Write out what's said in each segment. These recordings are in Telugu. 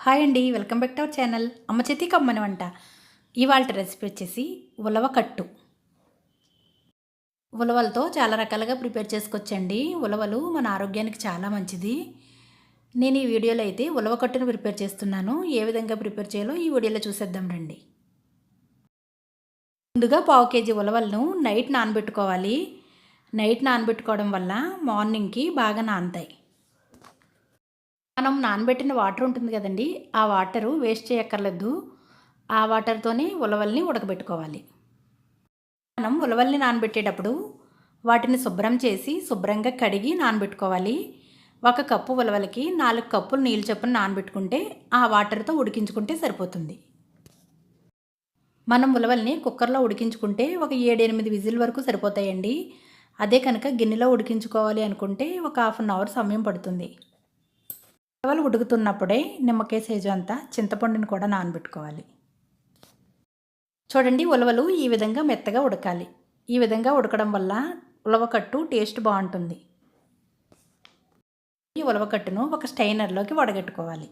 హాయ్ అండి, welcome back to our channel అమ్మ చేతి కమ్మని వంట. ఇవాళ రెసిపీ వచ్చేసి ఉలవ కట్టు. ఉలవలతో చాలా రకాలుగా ప్రిపేర్ చేసుకోవచ్చండి. ఉలవలు మన ఆరోగ్యానికి చాలా మంచిది. నేను ఈ వీడియోలో అయితే ఉలవ కట్టును ప్రిపేర్ చేస్తున్నాను. ఏ విధంగా ప్రిపేర్ చేయాలో ఈ వీడియోలో చూసేద్దాం రండి. ముందుగా పావు కేజీ ఉలవలను నైట్ నానబెట్టుకోవాలి. నైట్ నానబెట్టుకోవడం వల్ల మార్నింగ్కి బాగా నానతాయి. మనం నానబెట్టిన వాటర్ ఉంటుంది కదండి, ఆ వాటరు వేస్ట్ చేయక్కర్లేదు. ఆ వాటర్తోనే ఉలవల్ని ఉడకబెట్టుకోవాలి. మనం ఉలవల్ని నానబెట్టేటప్పుడు వాటిని శుభ్రం చేసి శుభ్రంగా కడిగి నానబెట్టుకోవాలి. 1 కప్పు ఉలవలకి 4 కప్పులు నీళ్ళు చొప్పున నానబెట్టుకుంటే ఆ వాటర్తో ఉడికించుకుంటే సరిపోతుంది. మనం ఉలవల్ని కుక్కర్లో ఉడికించుకుంటే ఒక 7-8 విజిల్ వరకు సరిపోతాయండి. అదే కనుక గిన్నెలో ఉడికించుకోవాలి అనుకుంటే ఒక హాఫ్ అన్ అవర్ సమయం పడుతుంది. ఉలవలు ఉడుకుతున్నప్పుడే నిమ్మకాయ సైజు అంతా చింతపండుని కూడా నానబెట్టుకోవాలి. చూడండి, ఉలవలు ఈ విధంగా మెత్తగా ఉడకాలి. ఈ విధంగా ఉడకడం వల్ల ఉలవకట్టు టేస్ట్ బాగుంటుంది. ఈ ఉలవకట్టును ఒక స్టైనర్లోకి వడగట్టుకోవాలి.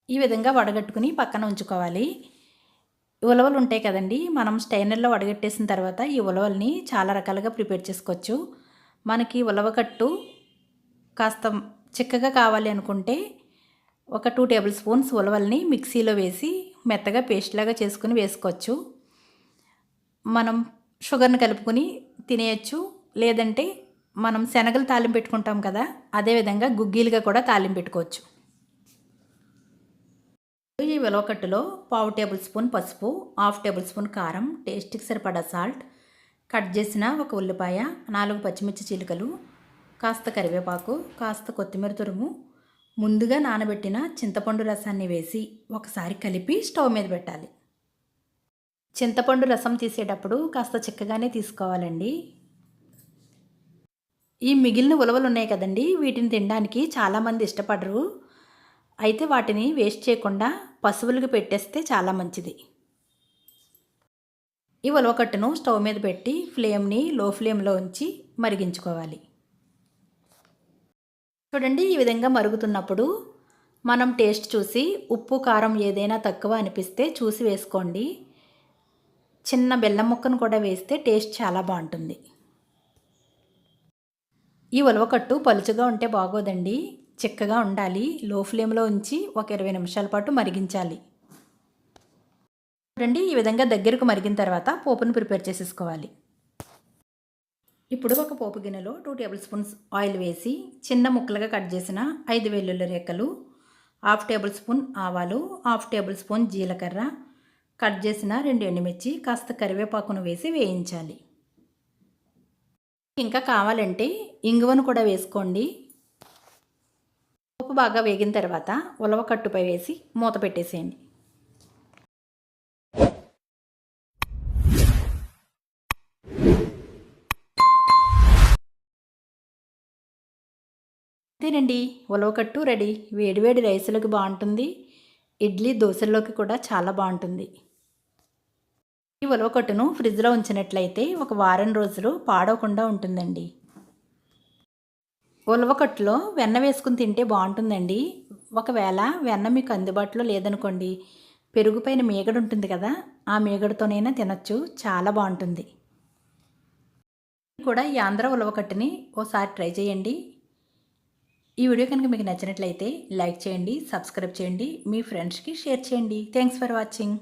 ఈ విధంగా వడగట్టుకుని పక్కన ఉంచుకోవాలి. ఉలవలు ఉంటాయి కదండి, మనం స్టైనర్లో వడగట్టేసిన తర్వాత ఈ ఉలవల్ని చాలా రకాలుగా ప్రిపేర్ చేసుకోవచ్చు. మనకి ఉలవకట్టు కాస్త చిక్కగా కావాలి అనుకుంటే ఒక 2 టేబుల్ స్పూన్స్ ఉలవల్ని మిక్సీలో వేసి మెత్తగా పేస్ట్ లాగా చేసుకుని వేసుకోవచ్చు. మనం షుగర్ని కలుపుకొని తినేయచ్చు. లేదంటే మనం శనగలు తాలింపు పెట్టుకుంటాం కదా, అదేవిధంగా గుగ్గీలుగా కూడా తాలింపు పెట్టుకోవచ్చు. ఈ ఉలవకట్టులో పావు టేబుల్ స్పూన్ పసుపు, హాఫ్ టేబుల్ స్పూన్ కారం, టేస్ట్కి సరిపడా సాల్ట్, కట్ చేసిన ఒక ఉల్లిపాయ, 4 పచ్చిమిర్చి చీలికలు, కాస్త కరివేపాకు, కాస్త కొత్తిమీర తురుము, ముందుగా నానబెట్టిన చింతపండు రసాన్ని వేసి ఒకసారి కలిపి స్టవ్ మీద పెట్టాలి. చింతపండు రసం తీసేటప్పుడు కాస్త చిక్కగానే తీసుకోవాలండి. ఈ మిగిలిన ఉలవలు ఉన్నాయి కదండి, వీటిని తినడానికి చాలామంది ఇష్టపడరు. అయితే వాటిని వేస్ట్ చేయకుండా పశువులకు పెట్టేస్తే చాలా మంచిది. ఈ ఉలవకట్టును స్టవ్ మీద పెట్టి ఫ్లేమ్ని లో ఫ్లేమ్లో ఉంచి మరిగించుకోవాలి. చూడండి, ఈ విధంగా మరుగుతున్నప్పుడు మనం టేస్ట్ చూసి ఉప్పు కారం ఏదైనా తక్కువ అనిపిస్తే చూసి వేసుకోండి. చిన్న బెల్లం ముక్కను కూడా వేస్తే టేస్ట్ చాలా బాగుంటుంది. ఈ ఉలవకట్టు పలుచగా ఉంటే బాగోదండి, చిక్కగా ఉండాలి. లో ఫ్లేమ్లో ఉంచి ఒక 20 నిమిషాల పాటు మరిగించాలి. చూడండి, ఈ విధంగా దగ్గరకు మరిగిన తర్వాత పోపును ప్రిపేర్ చేసేసుకోవాలి. ఇప్పుడు ఒక పోపు గిన్నెలో 2 టేబుల్ స్పూన్స్ ఆయిల్ వేసి చిన్న ముక్కలుగా కట్ చేసిన 5 వెల్లుల్లి రెక్కలు, హాఫ్ టేబుల్ స్పూన్ ఆవాలు, హాఫ్ టేబుల్ స్పూన్ జీలకర్ర, కట్ చేసిన 2 ఎండుమిర్చి, కాస్త కరివేపాకును వేసి వేయించాలి. ఇంకా కావాలంటే ఇంగువను కూడా వేసుకోండి. పోపు బాగా వేగిన తర్వాత ఉలవకట్టుపై వేసి మూత పెట్టేసేయండి. అంతేనండి, ఉలవకట్టు రెడీ. వేడివేడి రైసులకు బాగుంటుంది, ఇడ్లీ దోశల్లోకి కూడా చాలా బాగుంటుంది. ఈ ఉలవకట్టును ఫ్రిడ్జ్లో ఉంచినట్లయితే ఒక వారం రోజులు పాడవకుండా ఉంటుందండి. ఉలవకట్టులో వెన్న వేసుకుని తింటే బాగుంటుందండి. ఒకవేళ వెన్న మీకు అందుబాటులో లేదనుకోండి, పెరుగు పైన మీగడ ఉంటుంది కదా, ఆ మీగడతోనైనా తినచ్చు, చాలా బాగుంటుంది. కూడా ఈ ఆంధ్ర ఉలవకట్టుని ఓసారి ట్రై చేయండి. ఈ వీడియో కనుక మీకు నచ్చినట్లయితే లైక్ చేయండి, సబ్స్క్రైబ్ చేయండి, మీ ఫ్రెండ్స్కి షేర్ చేయండి. Thanks for watching.